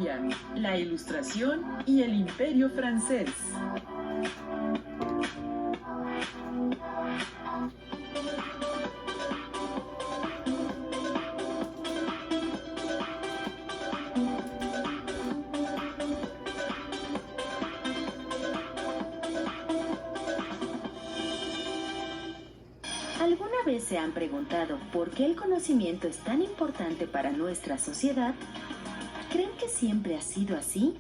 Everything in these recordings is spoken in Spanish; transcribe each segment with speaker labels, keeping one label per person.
Speaker 1: historia, la Ilustración y el Imperio francés.
Speaker 2: ¿Alguna vez se han preguntado por qué el conocimiento es tan importante para nuestra sociedad? ¿Creen que siempre ha sido así?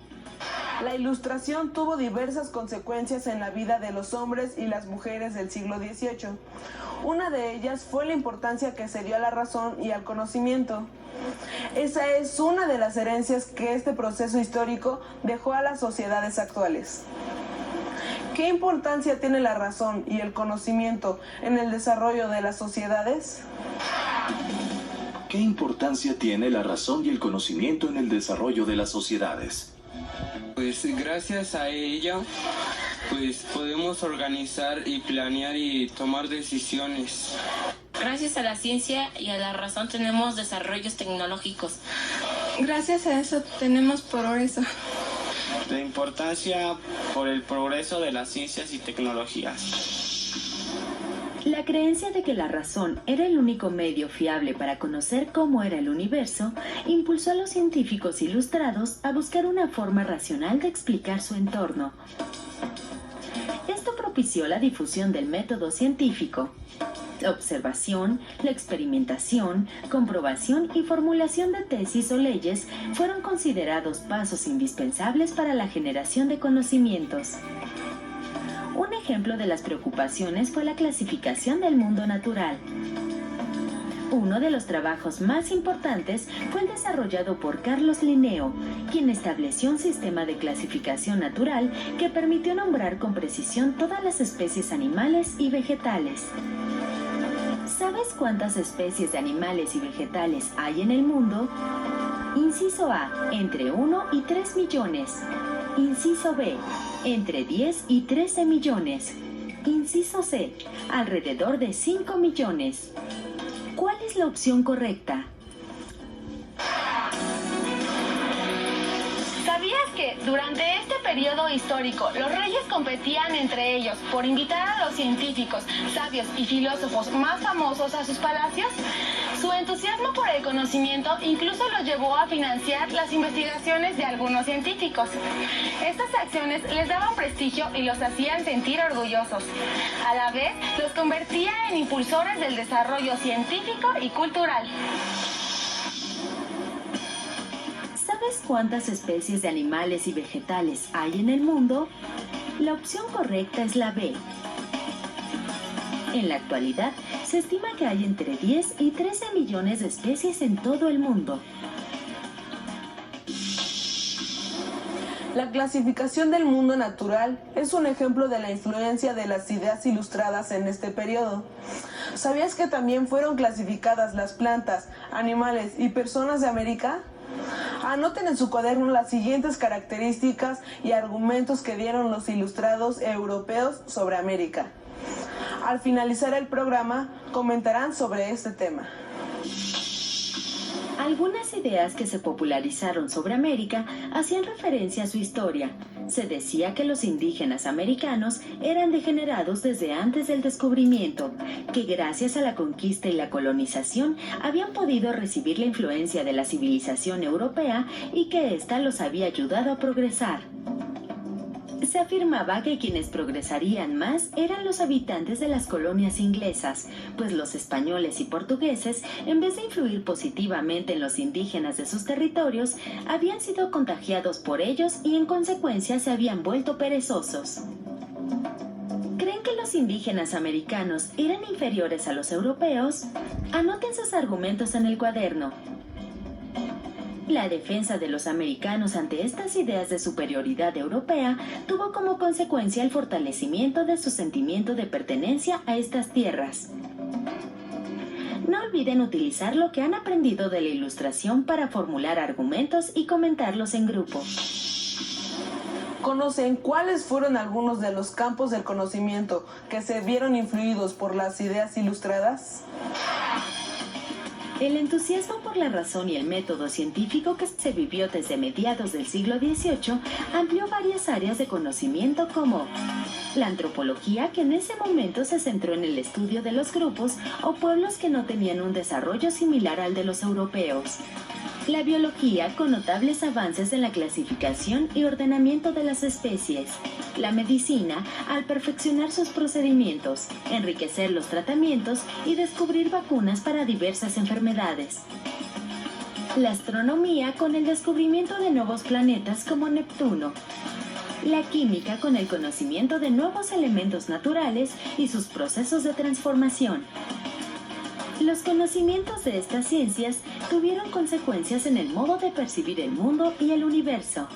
Speaker 3: La Ilustración tuvo diversas consecuencias en la vida de los hombres y las mujeres del siglo XVIII. Una de ellas fue la importancia que se dio a la razón y al conocimiento. Esa es una de las herencias que este proceso histórico dejó a las sociedades actuales. ¿Qué importancia tiene la razón y el conocimiento en el desarrollo de las sociedades?
Speaker 4: ¿Qué importancia tiene la razón y el conocimiento en el desarrollo de las sociedades?
Speaker 5: Pues gracias a ella, pues podemos organizar y planear y tomar decisiones.
Speaker 6: Gracias a la ciencia y a la razón tenemos desarrollos tecnológicos.
Speaker 7: Gracias a eso tenemos progreso.
Speaker 5: La importancia por el progreso de las ciencias y tecnologías.
Speaker 2: La creencia de que la razón era el único medio fiable para conocer cómo era el universo impulsó a los científicos ilustrados a buscar una forma racional de explicar su entorno. Esto propició la difusión del método científico. La observación, la experimentación, comprobación y formulación de tesis o leyes fueron considerados pasos indispensables para la generación de conocimientos. Un ejemplo de las preocupaciones fue la clasificación del mundo natural. Uno de los trabajos más importantes fue el desarrollado por Carlos Linneo, quien estableció un sistema de clasificación natural que permitió nombrar con precisión todas las especies animales y vegetales. ¿Sabes cuántas especies de animales y vegetales hay en el mundo? Inciso A, entre 1 y 3 millones. Inciso B, entre 10 y 13 millones. Inciso C, alrededor de 5 millones. ¿Cuál es la opción correcta?
Speaker 8: ¿Sabías que durante este periodo histórico los reyes competían entre ellos por invitar a los científicos, sabios y filósofos más famosos a sus palacios? Su entusiasmo por el conocimiento incluso los llevó a financiar las investigaciones de algunos científicos. Estas acciones les daban prestigio y los hacían sentir orgullosos. A la vez, los convertía en impulsores del desarrollo científico y cultural.
Speaker 2: ¿Sabes cuántas especies de animales y vegetales hay en el mundo? La opción correcta es la B. En la actualidad, se estima que hay entre 10 y 13 millones de especies en todo el mundo.
Speaker 3: La clasificación del mundo natural es un ejemplo de la influencia de las ideas ilustradas en este periodo. ¿Sabías que también fueron clasificadas las plantas, animales y personas de América? Anoten en su cuaderno las siguientes características y argumentos que dieron los ilustrados europeos sobre América. Al finalizar el programa, comentarán sobre este tema.
Speaker 2: Algunas ideas que se popularizaron sobre América hacían referencia a su historia. Se decía que los indígenas americanos eran degenerados desde antes del descubrimiento, que gracias a la conquista y la colonización habían podido recibir la influencia de la civilización europea y que ésta los había ayudado a progresar. Se afirmaba que quienes progresarían más eran los habitantes de las colonias inglesas, pues los españoles y portugueses, en vez de influir positivamente en los indígenas de sus territorios, habían sido contagiados por ellos y en consecuencia se habían vuelto perezosos. ¿Creen que los indígenas americanos eran inferiores a los europeos? Anoten sus argumentos en el cuaderno. La defensa de los americanos ante estas ideas de superioridad europea tuvo como consecuencia el fortalecimiento de su sentimiento de pertenencia a estas tierras. No olviden utilizar lo que han aprendido de la Ilustración para formular argumentos y comentarlos en grupo.
Speaker 3: ¿Conocen cuáles fueron algunos de los campos del conocimiento que se vieron influidos por las ideas ilustradas?
Speaker 2: El entusiasmo por la razón y el método científico que se vivió desde mediados del siglo XVIII amplió varias áreas de conocimiento como la antropología, que en ese momento se centró en el estudio de los grupos o pueblos que no tenían un desarrollo similar al de los europeos. La biología, con notables avances en la clasificación y ordenamiento de las especies. La medicina, al perfeccionar sus procedimientos, enriquecer los tratamientos y descubrir vacunas para diversas enfermedades. La astronomía, con el descubrimiento de nuevos planetas como Neptuno. La química, con el conocimiento de nuevos elementos naturales y sus procesos de transformación. Los conocimientos de estas ciencias tuvieron consecuencias en el modo de percibir el mundo y el universo.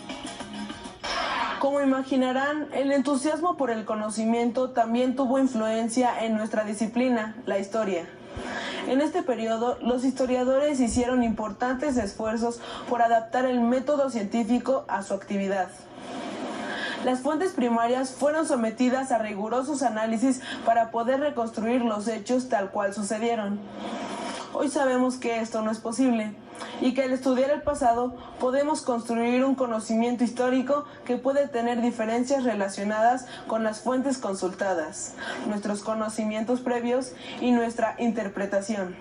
Speaker 3: Como imaginarán, el entusiasmo por el conocimiento también tuvo influencia en nuestra disciplina, la historia. En este periodo, los historiadores hicieron importantes esfuerzos por adaptar el método científico a su actividad. Las fuentes primarias fueron sometidas a rigurosos análisis para poder reconstruir los hechos tal cual sucedieron. Hoy sabemos que esto no es posible y que al estudiar el pasado podemos construir un conocimiento histórico que puede tener diferencias relacionadas con las fuentes consultadas, nuestros conocimientos previos y nuestra interpretación.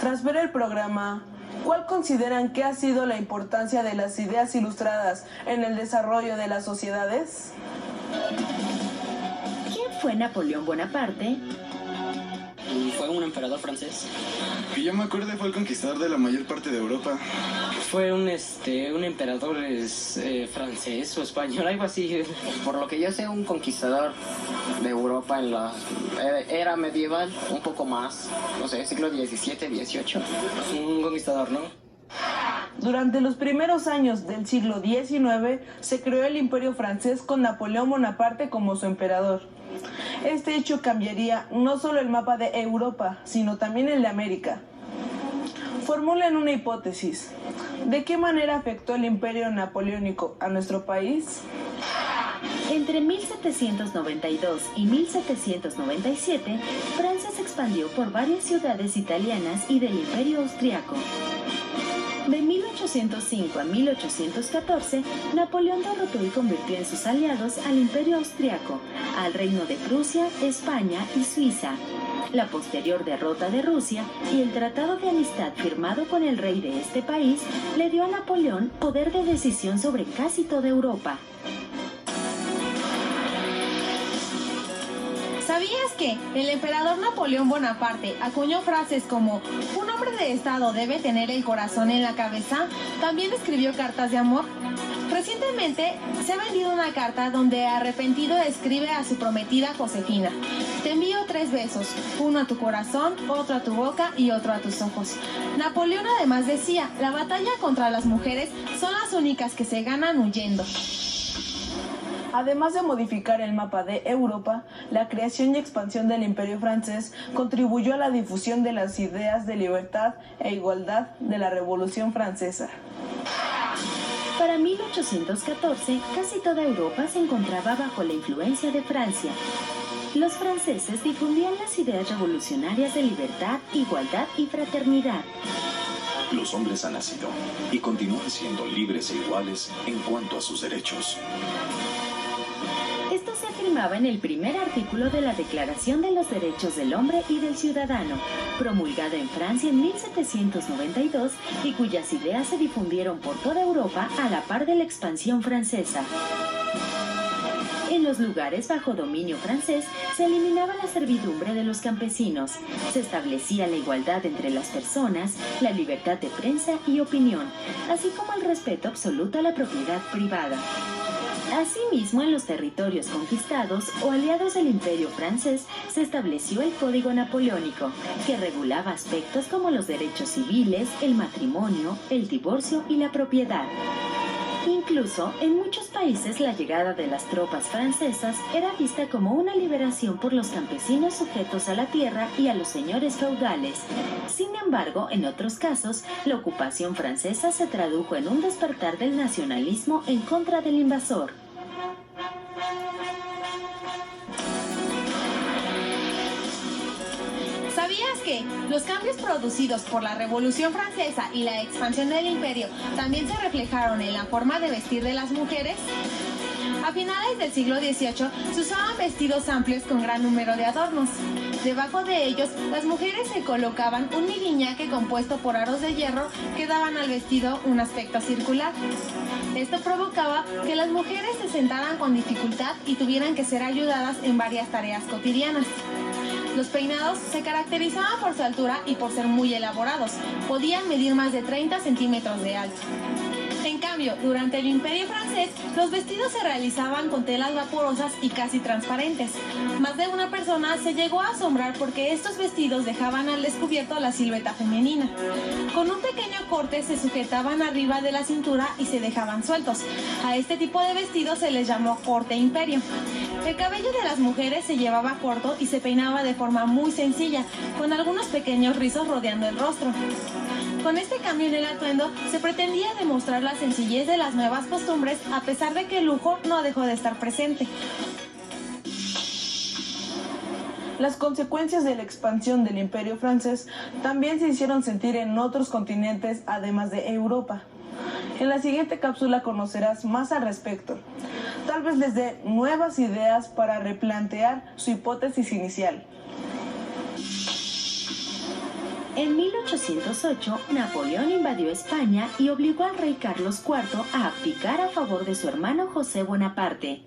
Speaker 3: Tras ver el programa, ¿cuál consideran que ha sido la importancia de las ideas ilustradas en el desarrollo de las sociedades?
Speaker 2: ¿Quién fue Napoleón Bonaparte?
Speaker 9: Fue un emperador francés.
Speaker 10: Que yo me acuerdo, fue el conquistador de la mayor parte de Europa.
Speaker 9: Fue un emperador francés o español, algo así.
Speaker 11: Por lo que yo sé, un conquistador de Europa en la era medieval, un poco más, no sé, siglo XVII, XVIII.
Speaker 9: Un conquistador, ¿no?
Speaker 3: Durante los primeros años del siglo XIX se creó el Imperio francés con Napoleón Bonaparte como su emperador. Este hecho cambiaría no solo el mapa de Europa, sino también el de América. Formulen una hipótesis. ¿De qué manera afectó el Imperio Napoleónico a nuestro país?
Speaker 2: Entre 1792 y 1797, Francia se expandió por varias ciudades italianas y del Imperio Austriaco. De 1805 a 1814, Napoleón derrotó y convirtió en sus aliados al Imperio Austriaco, al Reino de Prusia, España y Suiza. La posterior derrota de Rusia y el tratado de amistad firmado con el rey de este país le dio a Napoleón poder de decisión sobre casi toda Europa.
Speaker 8: ¿Sabías que el emperador Napoleón Bonaparte acuñó frases como "un hombre de estado debe tener el corazón en la cabeza"? También escribió cartas de amor. Recientemente se ha vendido una carta donde arrepentido escribe a su prometida Josefina: "Te envío 3 besos, uno a tu corazón, otro a tu boca y otro a tus ojos". Napoleón además decía: "La batalla contra las mujeres son las únicas que se ganan huyendo".
Speaker 3: Además de modificar el mapa de Europa, la creación y expansión del Imperio francés contribuyó a la difusión de las ideas de libertad e igualdad de la Revolución Francesa.
Speaker 2: Para 1814, casi toda Europa se encontraba bajo la influencia de Francia. Los franceses difundían las ideas revolucionarias de libertad, igualdad y fraternidad.
Speaker 4: Los hombres han nacido y continúan siendo libres e iguales en cuanto a sus derechos.
Speaker 2: Esto se afirmaba en el primer artículo de la Declaración de los Derechos del Hombre y del Ciudadano, promulgada en Francia en 1792 y cuyas ideas se difundieron por toda Europa a la par de la expansión francesa. En los lugares bajo dominio francés se eliminaba la servidumbre de los campesinos, se establecía la igualdad entre las personas, la libertad de prensa y opinión, así como el respeto absoluto a la propiedad privada. Asimismo, en los territorios conquistados o aliados del Imperio francés se estableció el Código Napoleónico, que regulaba aspectos como los derechos civiles, el matrimonio, el divorcio y la propiedad. Incluso, en muchos países la llegada de las tropas francesas era vista como una liberación por los campesinos sujetos a la tierra y a los señores feudales. Sin embargo, en otros casos, la ocupación francesa se tradujo en un despertar del nacionalismo en contra del invasor.
Speaker 8: ¿Sabías que los cambios producidos por la Revolución Francesa y la expansión del imperio también se reflejaron en la forma de vestir de las mujeres? A finales del siglo XVIII se usaban vestidos amplios con gran número de adornos. Debajo de ellos, las mujeres se colocaban un miguiñaque compuesto por aros de hierro que daban al vestido un aspecto circular. Esto provocaba que las mujeres se sentaran con dificultad y tuvieran que ser ayudadas en varias tareas cotidianas. Los peinados se caracterizaban por su altura y por ser muy elaborados. Podían medir más de 30 centímetros de alto. En cambio, durante el Imperio francés, los vestidos se realizaban con telas vaporosas y casi transparentes. Más de una persona se llegó a asombrar porque estos vestidos dejaban al descubierto la silueta femenina. Con un pequeño corte se sujetaban arriba de la cintura y se dejaban sueltos. A este tipo de vestidos se les llamó corte imperio. El cabello de las mujeres se llevaba corto y se peinaba de forma muy sencilla, con algunos pequeños rizos rodeando el rostro. Con este cambio en el atuendo se pretendía demostrar la sencillez de las nuevas costumbres, a pesar de que el lujo no dejó de estar presente.
Speaker 3: Las consecuencias de la expansión del Imperio francés también se hicieron sentir en otros continentes además de Europa. En la siguiente cápsula conocerás más al respecto. Tal vez les dé nuevas ideas para replantear su hipótesis inicial.
Speaker 2: En 1808, Napoleón invadió España y obligó al rey Carlos IV a abdicar a favor de su hermano José Bonaparte.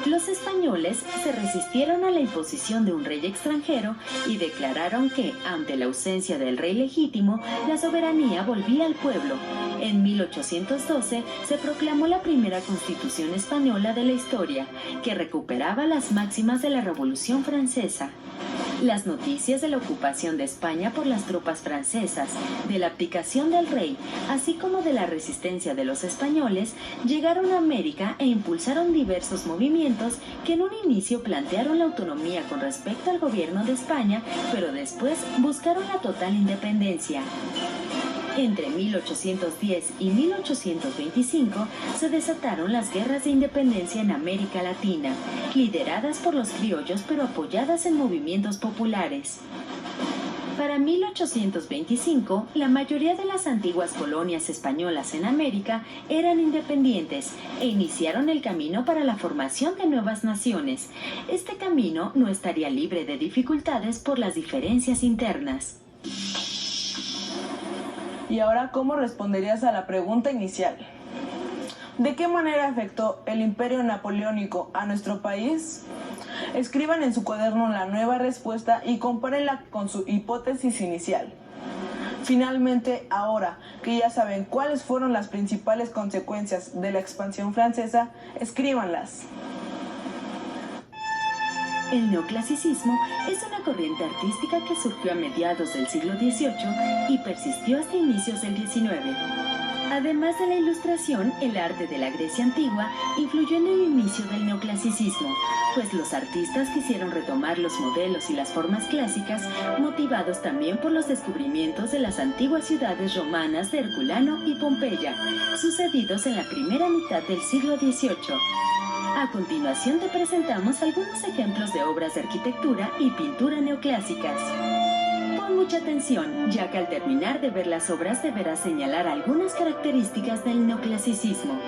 Speaker 2: Los españoles se resistieron a la imposición de un rey extranjero y declararon que, ante la ausencia del rey legítimo, la soberanía volvía al pueblo. En 1812 se proclamó la primera Constitución española de la historia, que recuperaba las máximas de la Revolución Francesa. Las noticias de la ocupación de España por las tropas francesas, de la abdicación del rey, así como de la resistencia de los españoles, llegaron a América e impulsaron diversos movimientos que en un inicio plantearon la autonomía con respecto al gobierno de España, pero después buscaron la total independencia. Entre 1810 y 1825 se desataron las guerras de independencia en América Latina, lideradas por los criollos pero apoyadas en movimientos populares. Para 1825, la mayoría de las antiguas colonias españolas en América eran independientes e iniciaron el camino para la formación de nuevas naciones. Este camino no estaría libre de dificultades por las diferencias internas.
Speaker 3: Y ahora, ¿cómo responderías a la pregunta inicial? ¿De qué manera afectó el imperio napoleónico a nuestro país? Escriban en su cuaderno la nueva respuesta y compárenla con su hipótesis inicial. Finalmente, ahora que ya saben cuáles fueron las principales consecuencias de la expansión francesa, escríbanlas.
Speaker 2: El neoclasicismo es una corriente artística que surgió a mediados del siglo XVIII y persistió hasta inicios del XIX. Además de la Ilustración, el arte de la Grecia antigua influyó en el inicio del neoclasicismo, pues los artistas quisieron retomar los modelos y las formas clásicas, motivados también por los descubrimientos de las antiguas ciudades romanas de Herculano y Pompeya, sucedidos en la primera mitad del siglo XVIII. A continuación te presentamos algunos ejemplos de obras de arquitectura y pintura neoclásicas. Pon mucha atención, ya que al terminar de ver las obras deberás señalar algunas características del neoclasicismo.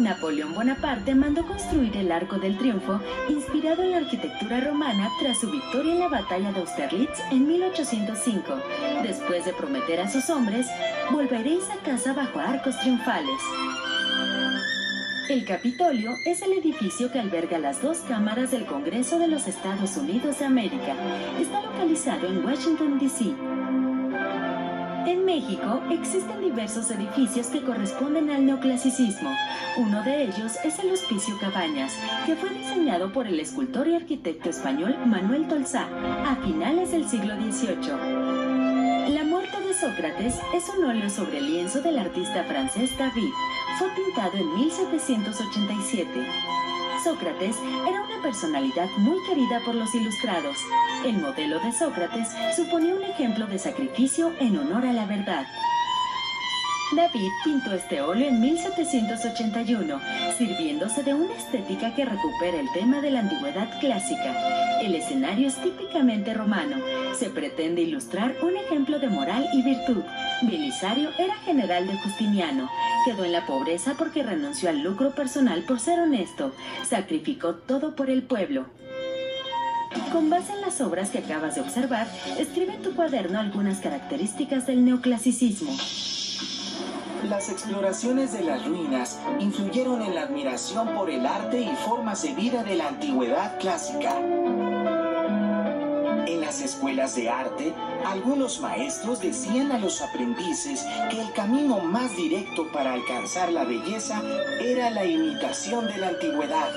Speaker 2: Napoleón Bonaparte mandó construir el Arco del Triunfo, inspirado en la arquitectura romana tras su victoria en la batalla de Austerlitz en 1805, después de prometer a sus hombres: volveréis a casa bajo arcos triunfales. El Capitolio es el edificio que alberga las dos cámaras del Congreso de los Estados Unidos de América. Está localizado en Washington, D.C. En México existen diversos edificios que corresponden al neoclasicismo. Uno de ellos es el Hospicio Cabañas, que fue diseñado por el escultor y arquitecto español Manuel Tolsá a finales del siglo XVIII. La muerte de Sócrates es un óleo sobre lienzo del artista francés David. Fue pintado en 1787. Sócrates era una personalidad muy querida por los ilustrados. El modelo de Sócrates suponía un ejemplo de sacrificio en honor a la verdad. David pintó este óleo en 1781, sirviéndose de una estética que recupera el tema de la antigüedad clásica. El escenario es típicamente romano. Se pretende ilustrar un ejemplo de moral y virtud. Belisario era general de Justiniano. Quedó en la pobreza porque renunció al lucro personal por ser honesto. Sacrificó todo por el pueblo. Con base en las obras que acabas de observar, escribe en tu cuaderno algunas características del neoclasicismo.
Speaker 12: Las exploraciones de las ruinas influyeron en la admiración por el arte y formas de vida de la antigüedad clásica. En las escuelas de arte, algunos maestros decían a los aprendices que el camino más directo para alcanzar la belleza era la imitación de la antigüedad.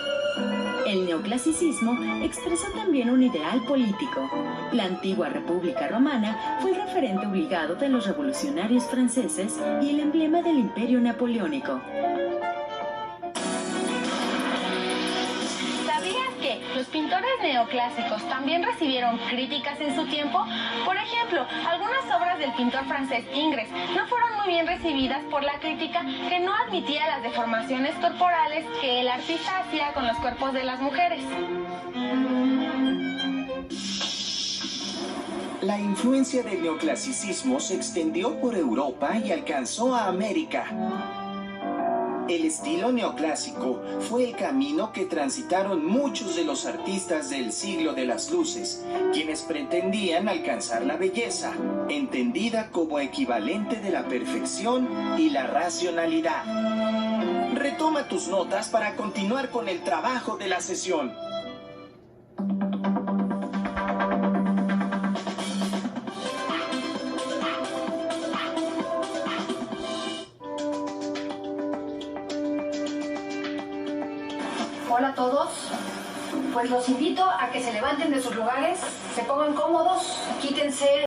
Speaker 2: El neoclasicismo expresó también un ideal político. La antigua República Romana fue el referente obligado de los revolucionarios franceses y el emblema del Imperio Napoleónico.
Speaker 8: ¿Sabías que los pintores neoclásicos también recibieron críticas en su tiempo? Por ejemplo, algunas obras del pintor francés Ingres no fueron muy bien recibidas por la crítica, que no admitía las deformaciones corporales que el artista hacía con los cuerpos de las mujeres.
Speaker 12: La influencia del neoclasicismo se extendió por Europa y alcanzó a América. El estilo neoclásico fue el camino que transitaron muchos de los artistas del siglo de las luces, quienes pretendían alcanzar la belleza, entendida como equivalente de la perfección y la racionalidad. Retoma tus notas para continuar con el trabajo de la sesión.
Speaker 13: Hola a todos, pues los invito a que se levanten de sus lugares, se pongan cómodos, quítense